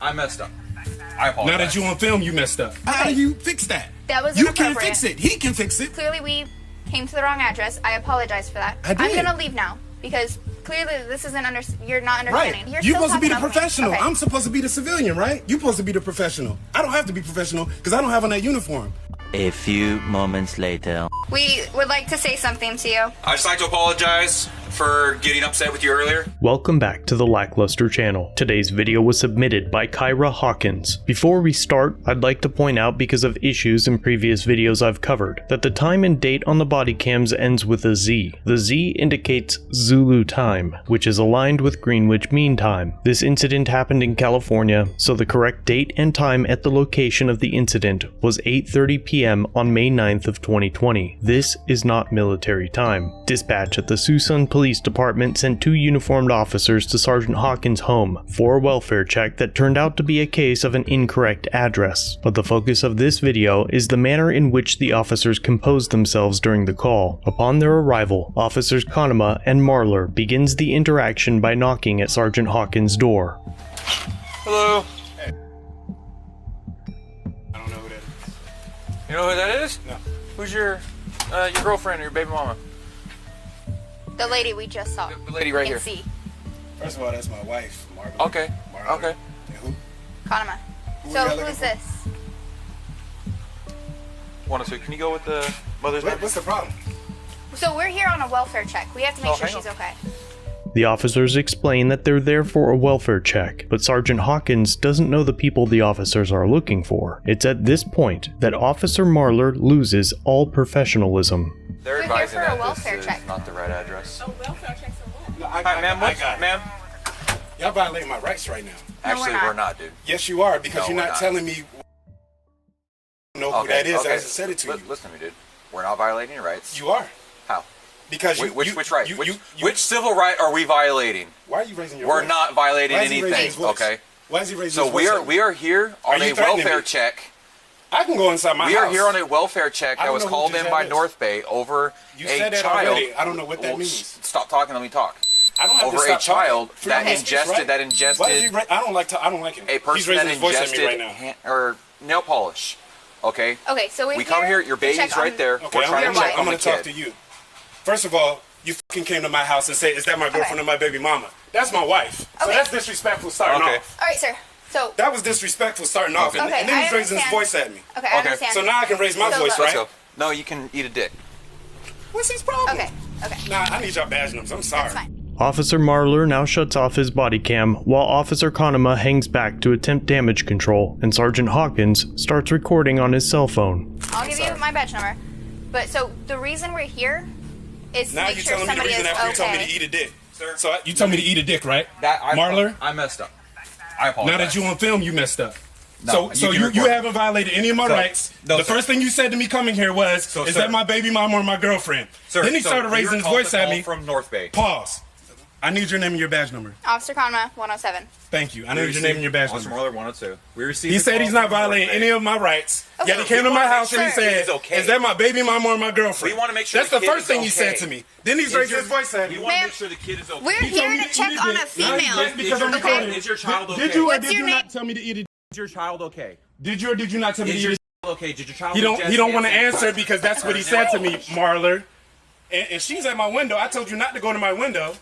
I messed up. I apologize. Now that you on film, you messed up. How do you fix that? That was You can't inappropriate. fix it. He can fix it. Clearly, we came to the wrong address. I apologize for that. I did. I'm gonna leave now because clearly this isn't you're not understanding. Right. You're You're still supposed to be the talking over me. professional. Okay. I'm supposed to be the civilian, right? You're supposed to be the professional. I don't have to be professional because I don't have on that uniform. A few moments later. We would like to say something to you. I'd just like to apologize for getting upset with you earlier. Welcome back to the LackLuster channel. Today's video was submitted by Kyra Hawkins. Before we start, I'd like to point out, because of issues in previous videos I've covered, that the time and date on the body cams ends with a Z. The Z indicates Zulu time, which is aligned with Greenwich Mean Time. This incident happened in California, so the correct date and time at the location of the incident was 8:30 p.m. on May 9th of 2020. This is not military time. Dispatch at the Suisun Police Department sent 2 uniformed officers to Sergeant Hawkins' home for a welfare check that turned out to be a case of an incorrect address. But the focus of this video is the manner in which the officers composed themselves during the call. Upon their arrival, Officers Kanema and Marler begins the interaction by knocking at Sergeant Hawkins' door. Hello. Hey. I don't know who that is. You know who that is? No. Who's your girlfriend or your baby mama? The lady we just saw. The lady right here. C. First of all, that's my wife, Margaret. Okay. Margaret. Okay. And who? Kanema. Who So y'all looking who's for? this? Can you go with the mother's name? What's the problem? So we're here on a welfare check. We have to make Oh, sure hang she's on. okay. The officers explain that they're there for a welfare check, but Sergeant Hawkins doesn't know the people the officers are looking for. It's at this point that Officer Marler loses all professionalism. They're We're here advising for a that welfare this check. is not the right address. No, Hi, ma'am. I got it. Ma'am? Y'all violating my rights right now. Actually, not. we're not, dude. Yes, you are, because No, you're we're not not. telling me who that is. I just said it to you. Listen to me, dude. We're not violating your rights. You are. How? Because Which right? Which civil right are we violating? Why are you raising your We're voice? not violating Why is he raising anything, his voice? okay? Why is he raising So his voice? we are here on you a threatening welfare me? check. I can go inside my house. We are here on a welfare check I that don't was know who called in Giselle by is. North Bay over You a said that child. already. I don't know what that Well, means. Stop talking. Let me talk. I don't have Over to stop a child talking. Freedom that of speech, right? that Why is ingested he I don't like him. a He's person raising that his voice at me ingested right now. or nail polish. Okay. Okay, so We come here. Your to check baby's on- right there. Okay, We're trying to check I'm on the gonna talk kid. to you. First of all, you fucking came to my house and said, "Is that my girlfriend or my baby mama?" That's my wife. So Okay. that's disrespectful starting Okay. off. All right, sir. So That was disrespectful starting off. And, Okay, and then I he's raising his understand. voice at me. okay, I Okay. understand. So now I can raise my So voice, look- right? Let's go. No, you can eat a dick. What's his problem? Okay. Okay. Nah, I need y'all badge numbers. I'm sorry. That's fine. Officer Marler now shuts off his body cam while Officer Kanema hangs back to attempt damage control, and Sergeant Hawkins starts recording on his cell phone. I'll give you my badge number. But so the reason we're here is to Now make you're sure telling me the somebody reason is after you told me to okay. eat a dick. Sir? So you told me to eat a dick, right? Marler? I messed up. I apologize. Now that you on film, you messed up. No, so you can you record. haven't violated any of my So- rights. no, The sir. first thing you said to me coming here was, So, "Is sir. that my baby mom or my girlfriend?" Sir, Then he so started we raising were his called voice to at call me. from North Bay. Pause. I need your name and your badge number. Officer Kanema, 107. Thank you. I need your name and your badge Officer number. Marler 102. We received. He a said call he's not from North violating Bay. any of my rights. Okay. Yet he came to We my wanna house make and he sure the kid said, is okay. "Is that my baby mom or my girlfriend?" We wanna make sure That's the the kid first is thing he said okay. to me. Then he's raising his voice at me. We want to Ma'am, make sure the kid is okay. We're He told here me to eat check a on dick. a Now female. just because I'm Okay. recording. Is your child okay? Did you or What's did your you name? not tell me to eat a dick? Is your child okay? Did you or did you not tell me to Is eat a your dick? child okay? Did your child? He don't want to ingest answer because that's what he said to me, Marler. And she's at my window. I told you not to go to my window.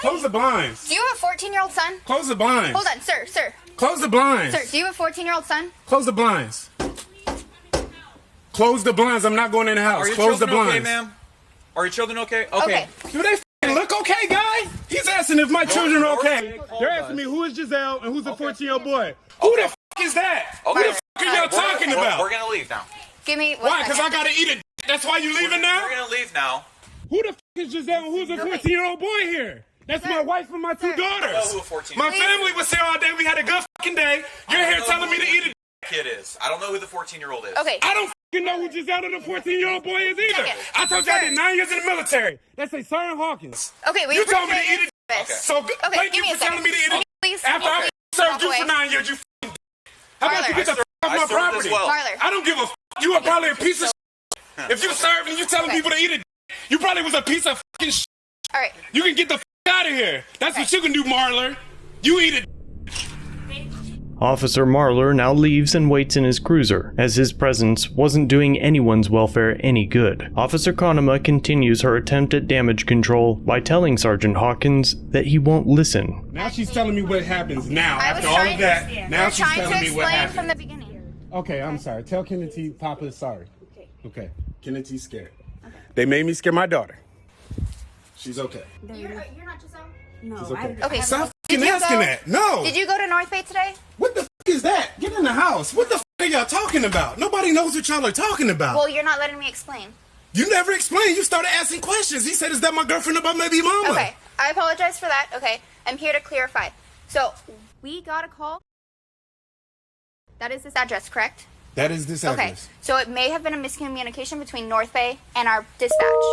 Close the blinds. Do you have a 14-year-old son? Close the blinds. Hold on, sir. Close the blinds. Sir, do you have a 14-year-old son? Close the blinds. Close the blinds. I'm not going in the house. Are your Close the children okay, blinds. ma'am? Are your children okay? Okay. Do they f***ing look okay, guy? He's asking if my children are okay. North Bay They're called asking me us. who is Giselle and who's the 14-year-old boy. Who the f*** is that? Okay. Who the f*** are y'all talking about? We're gonna leave now. Give me one Why? Because I second. gotta eat a d***. That's why you leaving now? We're gonna leave now. Who the f*** is Giselle and who's the 14-year-old boy here? That's my wife and my two Sir. daughters. I know who a 14 My family was here all day. We had a good fucking day. You're here telling me to eat a d***. Kid is. I don't know who the 14-year-old is. Okay. I don't fucking know who Giselle or the 14-year-old boy is either. Second. I told you I Sir. did 9 years in the military. That's a Sergeant Hawkins. Okay, we You told me to appreciate eat a your d***. service. So Okay, thank give you me a for telling me to eat a second. d***. Please, After I served walk you away. for 9 years, you f***ing d***. How about you get the f*** off I my served as property? well. Marler. I don't give a f***. You are probably a piece of shit. If you served and you telling Okay. people to eat a d***, you probably was a piece of f***ing shit. All right. You can get the f*** out of here. That's what you can do, Marler. You eat a d***. Officer Marler now leaves and waits in his cruiser, as his presence wasn't doing anyone's welfare any good. Officer Konema continues her attempt at damage control by telling Sergeant Hawkins that he won't listen. Now she's telling me what happens now. I was After all trying of that, to, now we're she's trying to telling me what explain from happened. the beginning. Okay, I'm sorry. Tell Kennedy Papa is sorry. Okay. Kennedy's scared. They made me scare my daughter. She's okay. You're not Giselle? No, She's okay. Okay, Stop did fucking you asking go- that. No. Did you go to North Bay today? What the f is that? Get in the house. What the f are y'all talking about? Nobody knows what y'all are talking about. Well, you're not letting me explain. You never explained. You started asking questions. He said, is that my girlfriend or my baby mama? Okay, I apologize for that. Okay, I'm here to clarify. So, we got a call. That is this address, correct? That is this Okay, address. so it may have been a miscommunication between North Bay and our dispatch.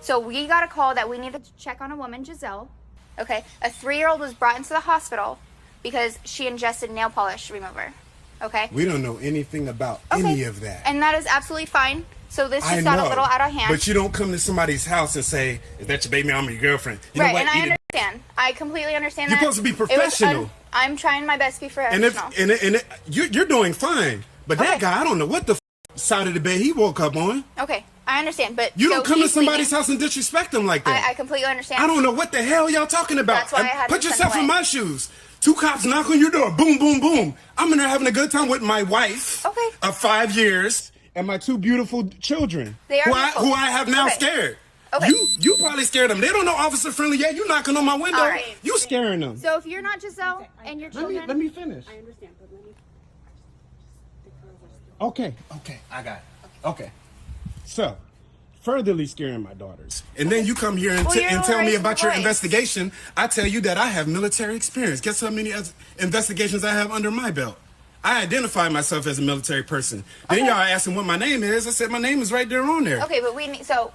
So we got a call that we needed to check on a woman, Giselle. Okay, a 3-year-old was brought into the hospital because she ingested nail polish remover. Okay? We don't know anything about Okay. any of that. And that is absolutely fine. So this I just got know, a little out of hand. But you don't come to somebody's house and say, is that your baby mama or your girlfriend? You right, know what? and I Eat it. understand. I completely understand You're that. supposed to be It was professional. I'm trying my best to be And professional. if you're doing fine. But that Okay. guy, I don't know what the side of the bed he woke up on. Okay, I understand, but You so don't come to he's somebody's leaving. house and disrespect them like that. I completely understand. I don't know what the hell y'all talking about. That's why I had Put to yourself send in away. my shoes. 2 cops knock on your door. Boom, boom, boom. I'm in there having a good time with my wife Okay. of 5 years and my 2 beautiful children They are beautiful. who I have now Okay. scared. Okay. You probably scared them. They don't know officer friendly yet. You knocking on my window. All right. You scaring them. So if you're not Giselle and your children, Let me finish. I understand, but let me. Okay, I got it. Okay. So, furtherly scaring my daughters. And then you come here and, Well, you're and tell me raising about the your voice. investigation. I tell you that I have military experience. Guess how many investigations I have under my belt? I identify myself as a military person. Then Okay. y'all asking what my name is. I said my name is right there on there. okay, but we need so.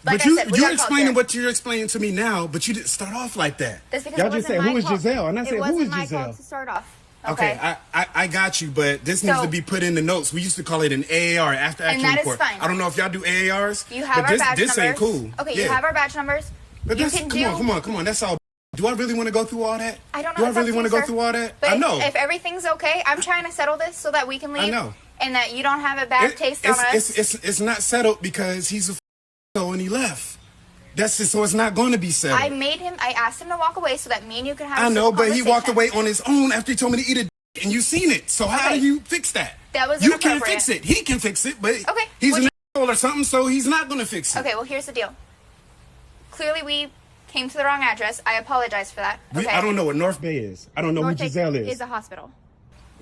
Like But I said, we you're got called explaining here. what you're explaining to me now, but you didn't start off like that. That's because y'all it just wasn't said, my who is call. Giselle? And I said, it who wasn't is my Giselle? call to start off. Okay, I got you, but this needs So- to be put in the notes. We used to call it an AAR, after action that is report. fine. I don't know if y'all do AARs. You have but our badge this numbers. ain't cool. Okay, Yeah. you have our badge numbers. But you that's, can come on. That's all. Do I really want to go through all that? I don't know. Do I it's up really to want to you, go sir. through all that? But I know. If everything's okay, I'm trying to settle this so that we can leave. I know. And that you don't have a bad taste on us. It's not settled because he's a and he left. That's just, so it's not going to be settled. I asked him to walk away so that me and you can have a I know, civil but he walked conversation. away on his own after he told me to eat a dick, and you seen it. So how Okay. do you fix that? That was You can't inappropriate. fix it. He can fix it, but Okay, he's which- an asshole or something, so he's not going to fix it. Okay, well, here's the deal. Clearly, we came to the wrong address. I apologize for that. Okay. I don't know what North Bay is. I don't know North who Bay Giselle is. is a hospital.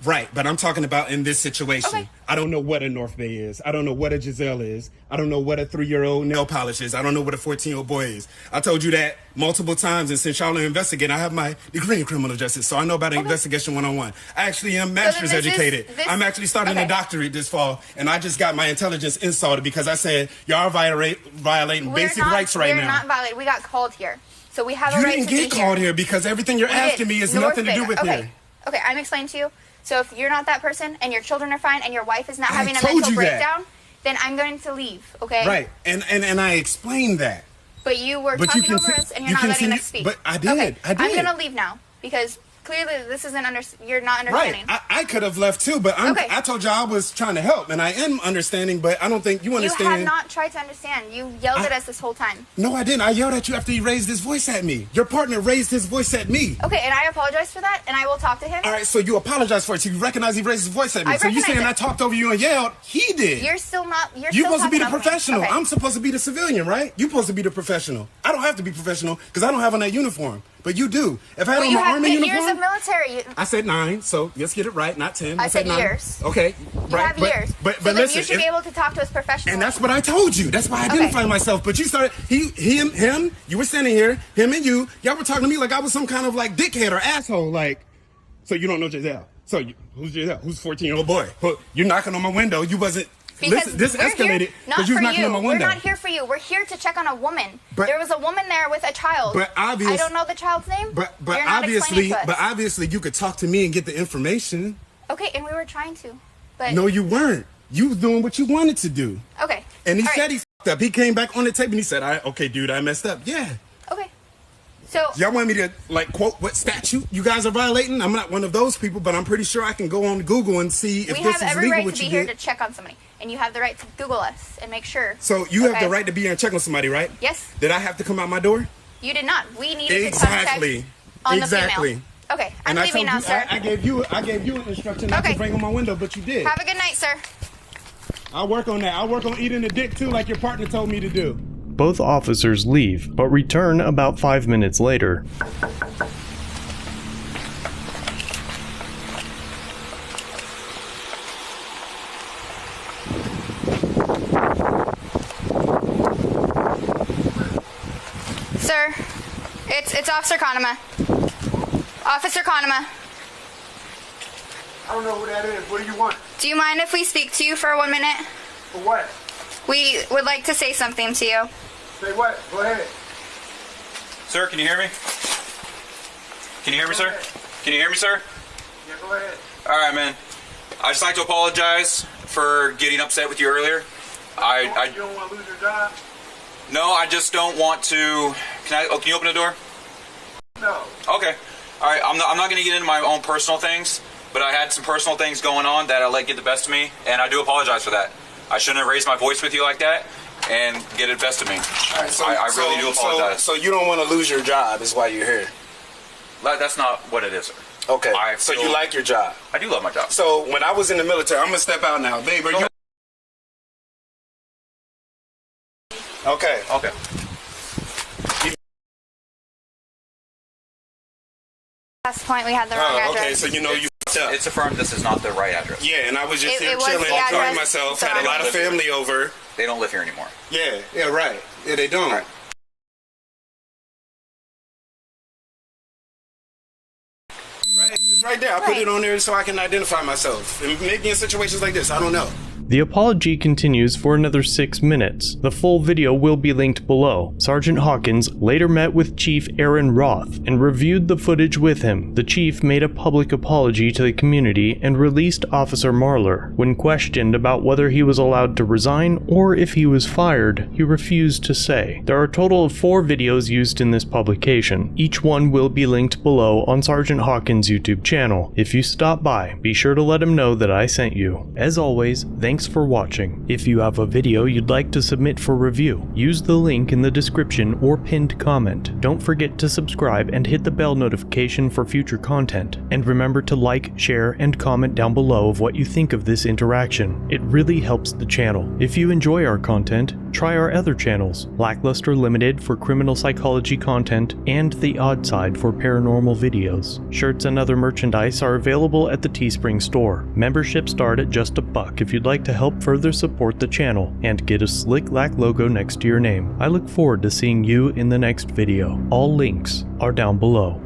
Right, but I'm talking about in this situation. Okay. I don't know what a North Bay is. I don't know what a Giselle is. I don't know what a 3-year-old nail polish is. I don't know what a 14-year-old boy is. I told you that multiple times, and since y'all are investigating, I have my degree in criminal justice, so I know about investigation 101. I actually am master's this is- educated. this- I'm actually starting okay. a doctorate this fall, and I just got my intelligence insulted because I said y'all are violating basic rights right we're now. not violating. We got called here. So we have You a right didn't to get be called here. here because everything you're We asking did. me has North nothing to Bay. do with okay. here. Okay, I'm explaining to you. So if you're not that person and your children are fine and your wife is not I having a told mental you that. breakdown, then I'm going to leave, okay? Right, and I explained that. But you were But you talking over conti- us and you you're not letting continue- us speak. but I did, Okay, I did. I'm going to leave now because clearly this isn't you're not understanding. Right, I could have left too, but Okay. I told you I was trying to help, and I am understanding, but I don't think you You understand. have not tried to understand. You yelled at us this whole time. No, I didn't. I yelled at you after he raised his voice at me. Your partner raised his voice at me. Okay, and I apologize for that, and I will talk to him. All right, so you apologize for it. So you recognize he raised his voice at me. I So you recognize saying it. I talked over you and yelled? He did. You're still not. You're You're still supposed to be the talking over me. professional. Okay. I'm supposed to be the civilian, right? You're supposed to be the professional. I don't have to be professional because I don't have on that uniform. But you do. If I had Well, on you my have army 10 uniform, years of military. I said 9, so let's get it right, not 10. I said 9. years. Okay, You right. have but, years. But so then listen, you should be able to talk to us professionally. and that's what I told you. That's why I identified myself. But you started, him, you were standing here, him and y'all were talking to me like I was some kind of like dickhead or asshole. Like, so you don't know Giselle. So who's Giselle? Who's 14-year-old boy? You're knocking on my window. You wasn't. Because Listen, this we're escalated here, not because you for was knocking you. on my We're window. not here for you. We're here to check on a woman. But- there was a woman there with a child. But I don't know the child's name. But You're not obviously, explaining to us. but obviously, you could talk to me and get the information. Okay, and we were trying to. But No, you weren't. You was doing what you wanted to do. okay. And he All said right. he f***ed up. He came back on the tape and he said, okay, dude, I messed up. Yeah. Okay. So Y'all want me to like quote what statute you guys are violating? I'm not one of those people, but I'm pretty sure I can go on Google and see if we this have is every legal right what to be you here did. to check on somebody, and you have the right to Google us and make sure. So you have Okay. the right to be here and check on somebody, right? Yes. Did I have to come out my door? You did not. We needed Exactly. to contact on the Exactly. female. Okay, I'm And I leaving told now, you, sir. I gave you an instruction not Okay. to bring on my window, but you did. Have a good night, sir. I'll work on that. I'll work on eating the dick too, like your partner told me to do. Both officers leave, but return about 5 minutes later. Sir, it's Officer Conema. Officer Conema, I don't know who that is. What do you want? do you mind if we speak to you for 1 minute? For what? We would like to say something to you. Say what? Go ahead. Sir, can you hear me? Can you hear me, sir? Can you hear me, sir? Yeah, go ahead. All right, man. I'd just like to apologize for getting upset with you earlier. I You don't want to lose your job? no, I just don't want to. Can you open the door? No. Okay. All right. I'm not going to get into my own personal things, but I had some personal things going on that I let get the best of me, and I do apologize for that. I shouldn't have raised my voice with you like that and get the best of me. All right, so, I really do apologize. So you don't want to lose your job is why you're here. That's not what it is, sir. Okay. I So feel- you like your job. I do love my job. So when I was in the military, I'm gonna step out now, babe. Are you? Okay. Okay. Last point, we had the wrong Oh, address. okay. So you know you f***ed up. It's affirmed this is not the right address. Yeah, and I was just It here was chilling, the enjoying address. myself. So Had a lot of family over. They don't live here anymore. Yeah, right. Yeah, they don't. Right. Right, it's right there. I put it on there so I can identify myself. And maybe in situations like this, I don't know. The apology continues for another 6 minutes. The full video will be linked below. Sergeant Hawkins later met with Chief Aaron Roth and reviewed the footage with him. The chief made a public apology to the community and released Officer Marler. When questioned about whether he was allowed to resign or if he was fired, he refused to say. There are a total of 4 videos used in this publication. Each one will be linked below on Sergeant Hawkins' YouTube channel. If you stop by, be sure to let him know that I sent you. As always, thanks for watching. If you have a video you'd like to submit for review, use the link in the description or pinned comment. Don't forget to subscribe and hit the bell notification for future content. And remember to like, share, and comment down below of what you think of this interaction. It really helps the channel. If you enjoy our content, try our other channels, LackLuster Limited for criminal psychology content and The Odd Side for paranormal videos. Shirts and other merchandise are available at the Teespring store. Memberships start at just $1 if you'd like to help further support the channel and get a slick Lack logo next to your name. I look forward to seeing you in the next video. All links are down below.